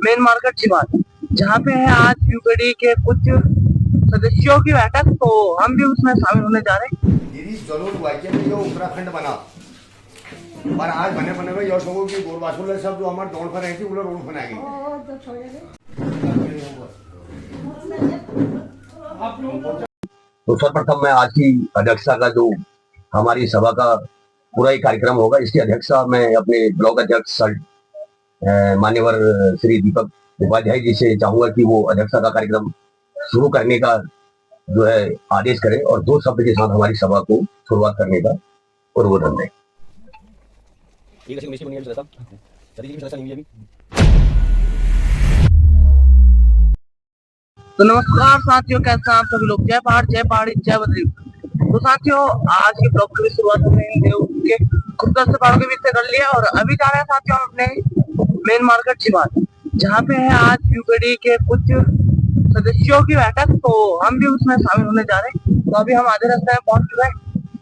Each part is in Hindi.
मेन मार्केट छिवाड़, जहाँ पे है आज यूकेडी के कुछ सदस्यों की बैठक, तो हम भी उसमें शामिल होने जा रहे हैं। जरूर वाक्य में जो उत्तराखंड बना पर आज बने बने में यश हो कि गोरबासुल सब जो हमारे दौड़ पर रही थी वो रोड बना गई। तो सर्वप्रथम मैं आज की अध्यक्षता का जो हमारी सभा का पूरा ही कार्यक्रम होगा, इसकी अध्यक्षता मैं अपने ब्लॉक अध्यक्ष मान्यवर श्री दीपक उपाध्याय जी से चाहूंगा कि वो अध्यक्षता का कार्यक्रम शुरू करने का जो है आदेश करें और 2 शब्द के साथ हमारी सभा को शुरुआत करने का अनुरोध दें। तो नमस्कार साथियों, कैसे हैं आप सभी लोग। जय पहाड़, जय पहाड़ी, जय बद्री। तो साथियों, आज के ब्लॉग की शुरुआत हमने के खुदगढ़ से पहाड़ों के बीच से कर लिया और अभी जा रहे हैं साथियों अपने मेन मार्केट छिवाड़, जहाँ पे है आज यूकेडी के कुछ सदस्यों की बैठक, तो हम भी उसमें शामिल होने जा रहे हैं। तो अभी हम आधे रास्ते में पहुंच चुके हैं,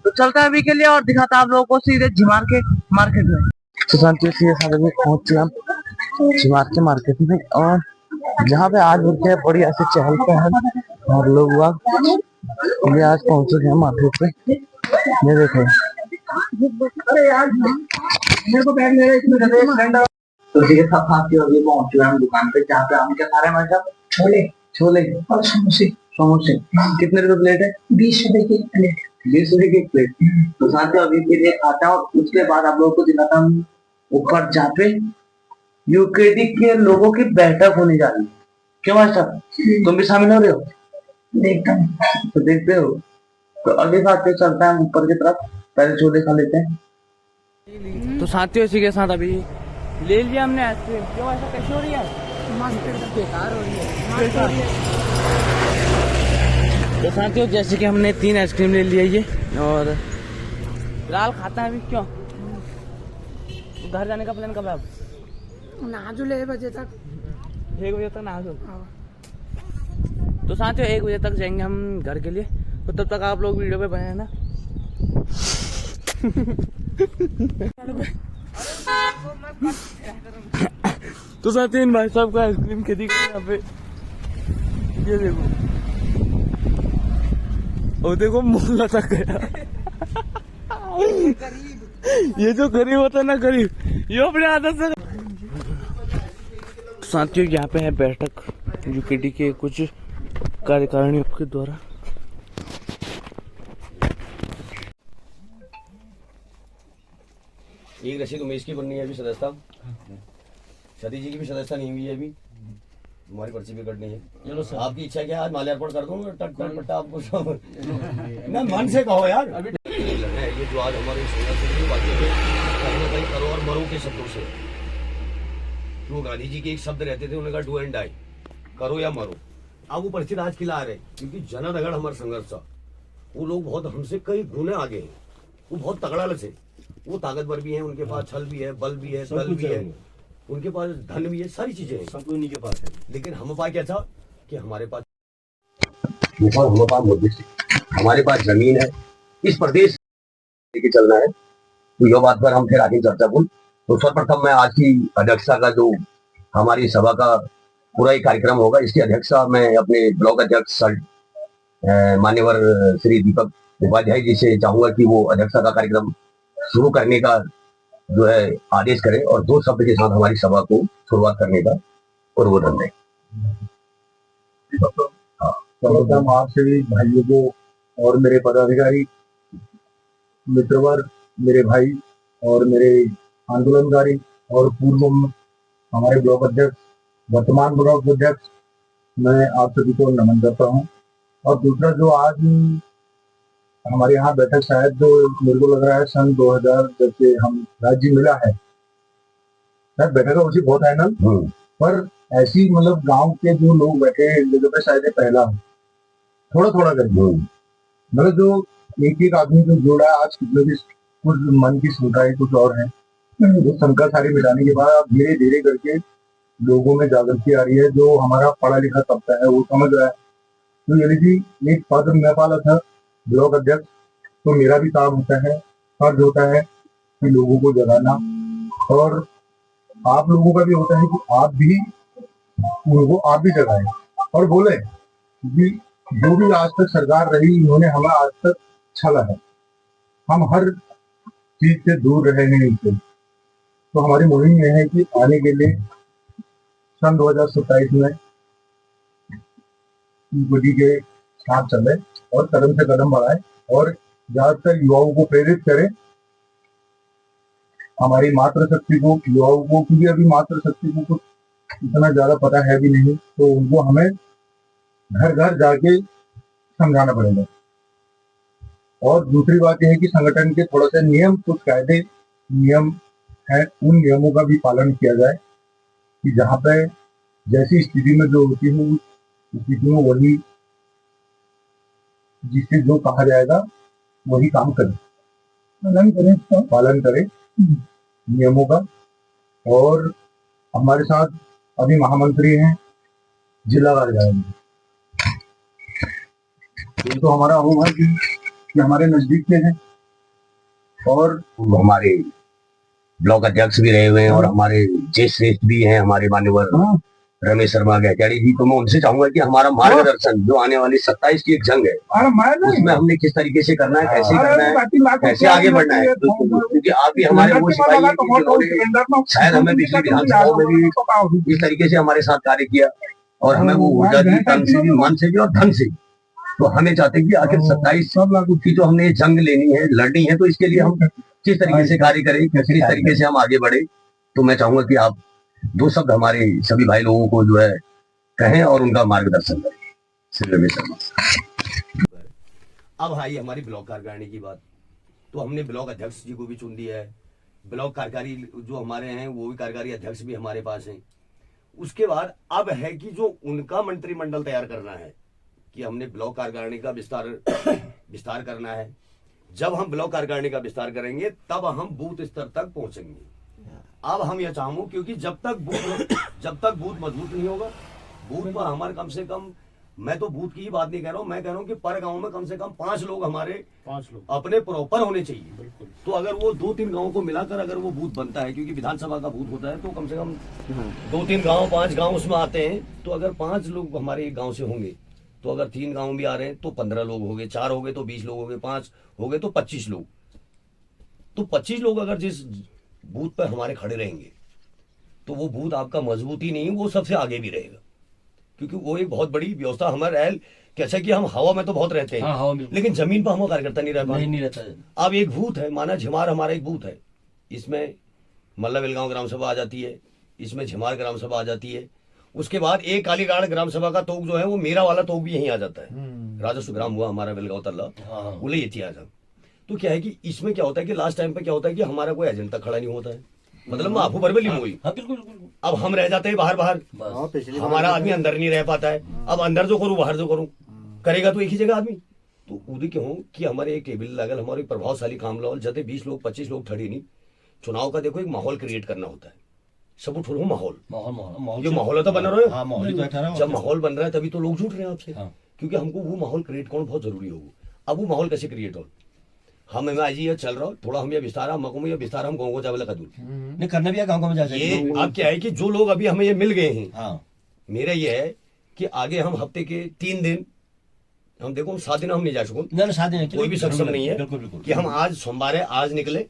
तो चलते हैं अभी के लिए और दिखाता है आप लोगों को सीधे झिमार के मार्केट में। तो साथियों सीधे साधे पहुंच चुके हम झिमार के मार्केट में, और जहाँ पे आज बोलते हैं बड़ी ऐसे चहल पहल और लोग ये आज पहुंच चुके हैं मार्केट पे। ये देखो, तो सीधे साथियों अभी पहुंच चुके हैं हम दुकान पे, जहाँ पे हम क्या खा रहे हैं भाई साहब? छोले छोले और समोसे। समोसे कितने रुपए प्लेट है? 20 रुपए की प्लेट। 20 रुपए की प्लेट। तो साथियों अभी के लिए खाता हूँ, उसके बाद आप लोगों को दिखाता हूँ ऊपर जहाँ पे यूकेडी के लोगों की बैठक होने जा रही है। क्यों भाई साहब, तुम भी शामिल हो रहे हो? देखता हूँ। तो देखते हो, तो अभी साथियों चलता है ऊपर की तरफ, पहले छोले खा लेते हैं। तो साथियों इसी के साथ अभी ले लिया हमने आइसक्रीम। क्यों ऐसा कैसे हो रही है? बेकार हो रही है। तो साथियों जैसे कि हमने 3 आइसक्रीम ले लिया ये, और फिलहाल खाता है अभी। क्यों घर जाने का प्लान कब है? अब नाजू 1 बजे तक। 1 बजे तक नाजू। तो साथियों 1 बजे तक जाएंगे हम घर के लिए, तो तब तक आप लोग वीडियो पे बने रहना। तो साथियों इन भाई साहब का आइसक्रीम खेती यहाँ पे, ये देखो, और देखो मोहल्ला तक गया। ये जो गरीब होता है ना, गरीब, ये अपने आदत से। साथियों यहाँ पे है बैठक यूकेडी के कुछ कार्यकारिणियों के द्वारा। एक रशीद उमेश की बननी है अभी सदस्यता, सती जी की भी सदस्यता नहीं हुई है अभी, हमारी पर्ची भी कटनी है। चलो सर, आपकी इच्छा क्या है? आज माल्यार्पण कर दूंगा, टट टट पट्टा आपको सब ना मन से कहो यार। अभी ये जो आज हमारे करो और मरो के शब्दों से, तो गांधी जी के एक शब्द रहते थे, उन्होंने कहा डू एंड डाई, करो या मरो। अब वो परिस्थिति आज खिला रहे, क्योंकि जनरगढ़ हमारा संघर्ष, वो लोग बहुत हमसे कई गुने आगे हैं, वो बहुत तगड़ा लसे, वो ताकतवर भी है, उनके पास छल भी है, बल भी है, दल भी है, उनके पास धन भी है, सारी चीजें हैं, सब उन्हीं के पास है। लेकिन हम पास क्या था कि हमारे पास हमारे पास जमीन है, इस प्रदेश लेके चलना है, तो यह बात पर हम फिर आगे चर्चा करूं। तो सर्वप्रथम मैं आज की अध्यक्षता का जो हमारी सभा का पूरा ही कार्यक्रम होगा, इसकी अध्यक्षता मैं अपने ब्लॉक अध्यक्ष मान्यवर श्री दीपक उपाध्याय जी से चाहूंगा कि वो अध्यक्षता का कार्यक्रम शुरू करने का जो है आदेश करें और 2 शब्द के साथ हमारी सभा को शुरुआत करने का अनुरोध दें। सर्वप्रथम आप सभी भाइयों को और मेरे पदाधिकारी मित्रवर, मेरे भाई और मेरे आंदोलनकारी और पूर्व हमारे ब्लॉक अध्यक्ष, वर्तमान ब्लॉक अध्यक्ष, मैं आप सभी को नमन करता हूं। और दूसरा जो आज हमारे यहाँ बैठक, शायद जो मेरे को लग रहा है सन 2000 जब से हम राज्य मिला है, शायद बैठक उसी बहुत है ना, पर ऐसी मतलब गांव के जो लोग बैठे जगह पे शायद पहला हो, थोड़ा थोड़ा करके मतलब जो एक आदमी को जोड़ा है आज, कितने भी कुछ मन की सुनताई कुछ और है, जो शंका सारी मिटाने के बाद अब धीरे धीरे करके लोगों में जागृति आ रही है। जो हमारा पढ़ा लिखा तबका है वो समझ रहा है। तो यदि एक पद मैं पाला था ब्लॉक अध्यक्ष, तो मेरा भी काम होता है, फर्ज होता है कि लोगों को जगाना, और आप लोगों का भी होता है कि आप भी उनको आप भी जगाएं और बोले कि जो भी आज तक सरकार रही इन्होंने हमें आज तक छला है, हम हर चीज से दूर रहे हैं इनसे। तो हमारी मुहिम यह है कि आने के लिए सन 2027 में मोदी के साथ चले और कदम से कदम बढ़ाए और ज्यादातर युवाओं को प्रेरित करें। हमारी मातृशक्ति को, युवाओं को, क्योंकि अभी मातृशक्ति को कुछ इतना ज्यादा पता है भी नहीं, तो उनको हमें घर घर जाके समझाना पड़ेगा। और दूसरी बात यह है कि संगठन के थोड़ा सा नियम, कुछ कायदे नियम है, उन नियमों का भी पालन किया जाए कि जहाँ पे जैसी स्थिति में जो होती है उस स्थिति में वही जिससे जो कहा जाएगा वही काम करें, पालन करें नियमों का। और हमारे साथ अभी महामंत्री हैं जिला कार्यालय, ये तो हमारा होगा कि हमारे नजदीक के हैं और हमारे ब्लॉक अध्यक्ष भी रहे हुए हैं और हमारे जय श्रेष्ठ भी हैं, हमारे मान्यवर रमेश शर्मा गहचाड़ी जी। तो मैं उनसे चाहूंगा कि हमारा मार्गदर्शन जो आने वाली 27 की एक जंग है उसमें हमने किस तरीके से करना है, कैसे करना है, कैसे आगे बढ़ना है, क्योंकि आप भी हमारे वो सिपाही हैं कि जिन्होंने शायद हमें पिछली विधानसभाओं में भी इस तरीके से हमारे साथ कार्य किया और हमें वो ऊर्जा दी, तन से भी, मन से भी और धन से। तो हमें चाहते हैं कि आखिर 27 की जो हमने जंग लेनी है, लड़नी है, तो इसके लिए हम किस तरीके से कार्य करें, किस तरीके से हम आगे बढ़े। तो मैं चाहूंगा कि आप दो शब्द हमारे सभी भाई लोगों को जो है कहें और उनका मार्गदर्शन करें। श्री रमेश शर्मा। अब आई हमारी ब्लॉक कार्यकारिणी की बात, तो हमने ब्लॉक अध्यक्ष जी को भी चुन दिया है, ब्लॉक कार्यकारी जो हमारे हैं वो भी कार्यकारी अध्यक्ष भी हमारे पास हैं। उसके बाद अब है कि जो उनका मंत्रिमंडल तैयार करना है कि हमने ब्लॉक कार्यकारिणी का विस्तार करना है। जब हम ब्लॉक कार्यकारिणी का विस्तार करेंगे तब हम बूथ स्तर तक पहुंचेंगे। अब हम यह चाहूँ क्योंकि जब तक बूथ मजबूत नहीं होगा, बूथ पर हमारे कम से कम, मैं तो बूथ की ही बात नहीं कह रहा हूँ, मैं कह रहा हूँ कि पर गांव में कम से कम 5 लोग हमारे अपने प्रॉपर होने चाहिए। तो अगर वो 2-3 गांवों को मिलाकर अगर वो बूथ बनता है, क्योंकि विधानसभा का बूथ होता है तो कम से कम 2-3 गाँव 5 गाँव उसमें आते हैं। तो अगर 5 लोग हमारे एक गाँव से होंगे, तो अगर 3 गाँव भी आ रहे हैं तो 15 लोग हो गए, 4 हो गए तो 20 लोग हो गए, 5 हो गए तो 25 लोग। तो 25 लोग अगर जिस बूथ पर हमारे खड़े रहेंगे तो वो बूथ आपका मजबूत ही नहीं, वो सबसे आगे भी रहेगा, क्योंकि वो एक बहुत बड़ी व्यवस्था हमारे रहल कैसा कि हम हवा में तो बहुत रहते हैं, हाँ, लेकिन जमीन पर हम कार्यकर्ता नहीं रहता। अब एक बूथ है, माना झिमार हमारा एक बूथ है, इसमें मल्ला बेलगांव ग्राम सभा आ जाती है, इसमें झिमार ग्राम सभा आ जाती है। उसके बाद एक कालीगाड़ ग्राम सभा का तोक जो है वो मेरा वाला तोक भी यहीं आ जाता है, राजस्व ग्राम हुआ हमारा बेलगांव तल्ला, बोले ये आ जा। तो क्या है कि इसमें क्या होता है कि लास्ट टाइम पे क्या होता है कि हमारा कोई एजेंडा खड़ा नहीं होता है, मतलब आपको बरबली हुई। बिल्कुल। अब हम रह जाते हैं बाहर, हमारा आदमी अंदर नहीं रह पाता है। अब अंदर जो करूँ बाहर जो करूँ, करेगा तो एक ही जगह आदमी। तो उदी क्यों कि हमारे एक टेबल लगल, हमारे प्रभावशाली काम लाओ, जते 20 लोग 25 लोग ठड़ी नहीं। चुनाव का देखो एक माहौल क्रिएट करना होता है, सब उठ रहा माहौल, ये माहौल तो बना रहा है। जब माहौल बन रहा है तभी तो लोग जुट रहे हैं आपसे, क्योंकि हमको वो माहौल क्रिएट करना बहुत जरूरी होगा। अब वो माहौल कैसे क्रिएट हो, हम आज ये चल रहा हो थोड़ा, हम ये विस्तार हम गाँव को जावला का दूर नहीं करना भी है, गाँव में जा ये। अब क्या है कि जो लोग अभी हमें ये मिल गए हैं, मेरा ये है कि आगे हम हफ्ते के 3 दिन, हम देखो 7 दिन हम नहीं जा सकूं, 7 दिन कोई भी सक्षम नहीं है कि हम आज सोमवार है, आज निकले,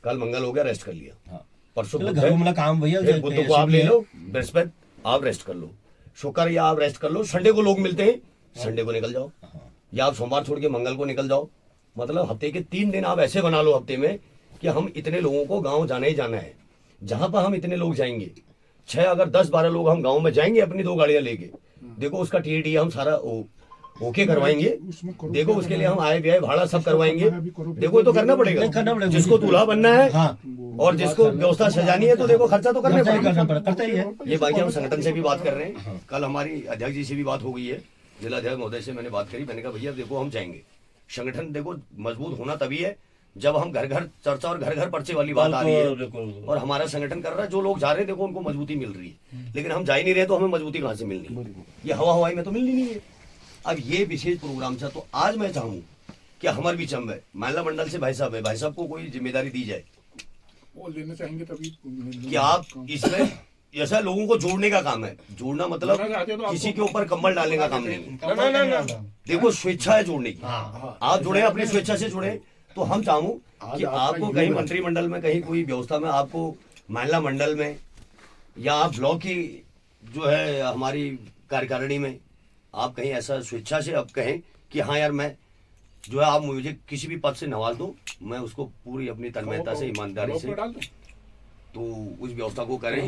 कल मंगल हो गया, रेस्ट कर लिया, परसों काम भैया बुध को आप ले लो, बृहस्पति आप रेस्ट कर लो, शुक्र या आप रेस्ट कर लो, संडे को लोग मिलते हैं, संडे को निकल जाओ, या आप सोमवार छोड़ के मंगल को निकल जाओ। मतलब हफ्ते के 3 दिन आप ऐसे बना लो हफ्ते में कि हम इतने लोगों को गांव जाना ही जाना है। जहां पर हम इतने लोग जाएंगे, 6 अगर 10-12 लोग हम गांव में जाएंगे अपनी 2 गाड़ियां लेके, देखो उसका टीटी हम सारा ओके करवाएंगे, देखो उसके लिए हम आय व्यय भाड़ा सब करवाएंगे, देखो तो करना पड़ेगा। जिसको दूल्हा बनना है और जिसको व्यवस्था सजानी है तो देखो खर्चा तो करना पड़ता ही है। ये बाकी हम संगठन से भी बात कर रहे हैं, कल हमारी अध्यक्ष जी से भी बात हो गई है, जिला अध्यक्ष महोदय से मैंने बात करी, मैंने कहा भैया देखो हम जाएंगे, संगठन देखो मजबूत होना तभी है जब हम घर घर चर्चा और घर घर पर्चे वाली बात आ रही है, और हमारा संगठन कर रहा है, जो लोग जा रहे हैं देखो उनको मजबूती मिल रही है, लेकिन हम जा ही नहीं रहे तो हमें मजबूती कहाँ से मिलनी, ये हवाई में तो मिलनी नहीं है। अब ये विशेष प्रोग्राम था, तो आज मैं चाहूँ कि हमारे बीच में महिला मंडल से भाई साहब को कोई जिम्मेदारी दी जाए, वो लेना चाहेंगे तभी कि आप ऐसा लोगों को जोड़ने का काम है। जोड़ना मतलब किसी के ऊपर कंबल डालने का काम नहीं है। ना देखो स्वेच्छा है जोड़ने की, आप जुड़े अपनी स्वेच्छा से जुड़े। तो हम चाहूँ कि आपको कहीं मंत्रिमंडल में, कहीं कोई व्यवस्था में, आपको महिला मंडल में, या आप ब्लॉक की जो है हमारी कार्यकारिणी में, आप कहीं ऐसा स्वेच्छा से आप कहें कि हाँ यार मैं जो है, आप मुझे किसी भी पद से नवाज दो, मैं उसको पूरी अपनी तन्मयता से, ईमानदारी से तो उस व्यवस्था को करें।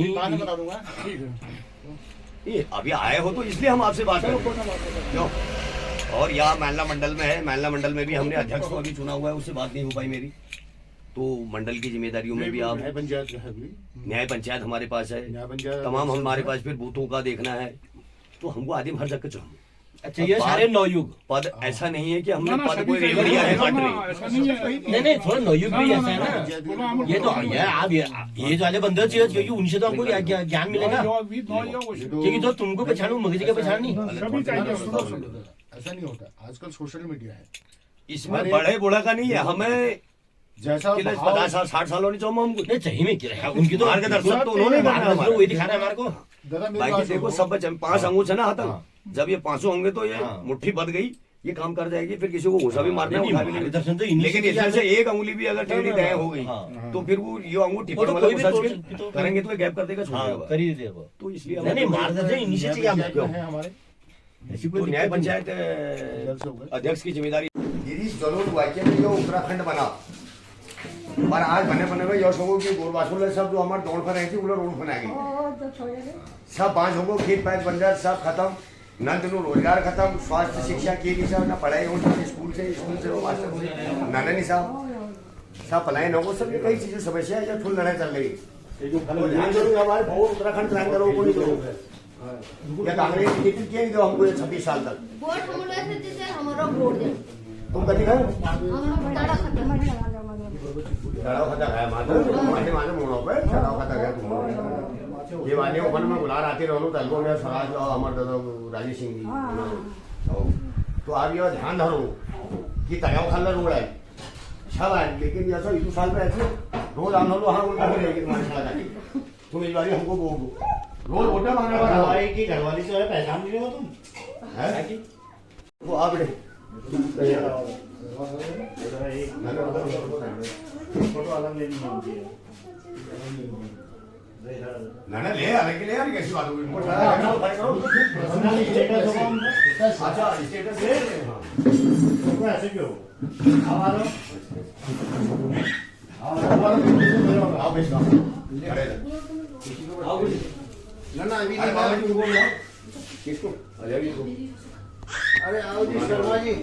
ये अभी आए हो तो इसलिए हम आपसे बात कर रहे हैं। क्यों? और यहाँ महिला मंडल में है, महिला मंडल में भी हमने अध्यक्ष को अभी चुना हुआ है, उससे बात नहीं हो पाई मेरी। तो मंडल की जिम्मेदारियों में भी आप, न्याय पंचायत हमारे पास है, तमाम हमारे पास फिर बूथों का देखना है। तो हमको आदिम हर जगह चाहिए। अच्छा, ये सारे नवयुग पद ऐसा नहीं है कि हमने पद कोई रेवड़िया है बांट रही। नहीं थोड़ा नवयुग भी ऐसा है ना। ये तो ये आप ये जो वाले बंदे चाहिए, क्योंकि उनसे तो हमको ज्ञान मिलेगा। क्योंकि तो तुमको पहचानू, मगज का पहचान नहीं। ऐसा नहीं होता, आजकल सोशल मीडिया है, इसमें बड़े बूढ़ा का नहीं है। हमें जैसा 50 साल 60 साल होनी चाहिए हमको। नहीं चाहिए में क्या, उनकी तो मार्गदर्शन तो उन्होंने करना है हमारा। वही दिखा रहा है हमारे को। दादा मेरी बाकी बात देखो सुनो। सब बच्चे 5 अंगूठ है ना हाथ में। जब ये 5 होंगे तो ये मुट्ठी बंध गई, ये काम कर जाएगी। फिर किसी को घुसा भी मारना है, उठा भी लेंगे। दर्शन तो लेकिन इसमें से एक अंगुली भी अगर टेढ़ी दाएं हो गई तो फिर वो ये अंगूठी पर मतलब घुसा के करेंगे तो गैप कर देगा, छोड़ देगा। कर ही देगा। तो इसलिए नहीं मार्गदर्शन इन्हीं से चाहिए हमको। है हमारे ऐसी तो कोई न्याय दिक्कत नहीं। पंचायत अध्यक्ष की जिम्मेदारी। गिरीश जरूर वाक्य में जो उत्तराखंड बना, पर आज बने में यश होगो कि गोरबासुल सब जो हमारे दौड़ पर रही थी वो रोड बनाएंगे। सब 5 होगो, खेत पैच बंजर सब खत्म, न तेनो रोजगार खत्म, स्वास्थ्य शिक्षा की नहीं सब, न पढ़ाई हो स्कूल से वो मास्टर से नाना नहीं सब पलायन होगो। सब ये कई चीजें समस्या है, फुल लड़ाई चल रही है। ध्यान जरूर हमारे बहुत उत्तराखंड ध्यान करो, कोई या कांग्रेस की टिकट क्यों नहीं दो हमको 26 साल तक। वोट हम लोग से जैसे हमारा वोट दे, तुम कभी गए हमारा खत्म चढ़ाव खाता है माने माने मोड़ो पे चढ़ाव खाता है तुम ये वाले ओपन में बुला आते रहो तलबो में समाज लो अमर दादा राजेश सिंह जी। तो आप ये ध्यान धरो कि तगाव खाला रोड है सब है, लेकिन ऐसा इतने साल पे ऐसे रोज आना लो हाँ उनका भी रहेगी तुम्हारे साथ आके। तुम इस बारी हमको रोज वोटर मांगने वाला हमारी की घरवाली से पहचान नहीं हो तुम है वो आप फोटो अलग लेनी होती है। ना ले आने के लिए यार कैसी बात होगी। अच्छा स्टेटस ले ऐसे क्यों? आओ बेच ना अभी किसको अरे आओ जी शर्मा जी।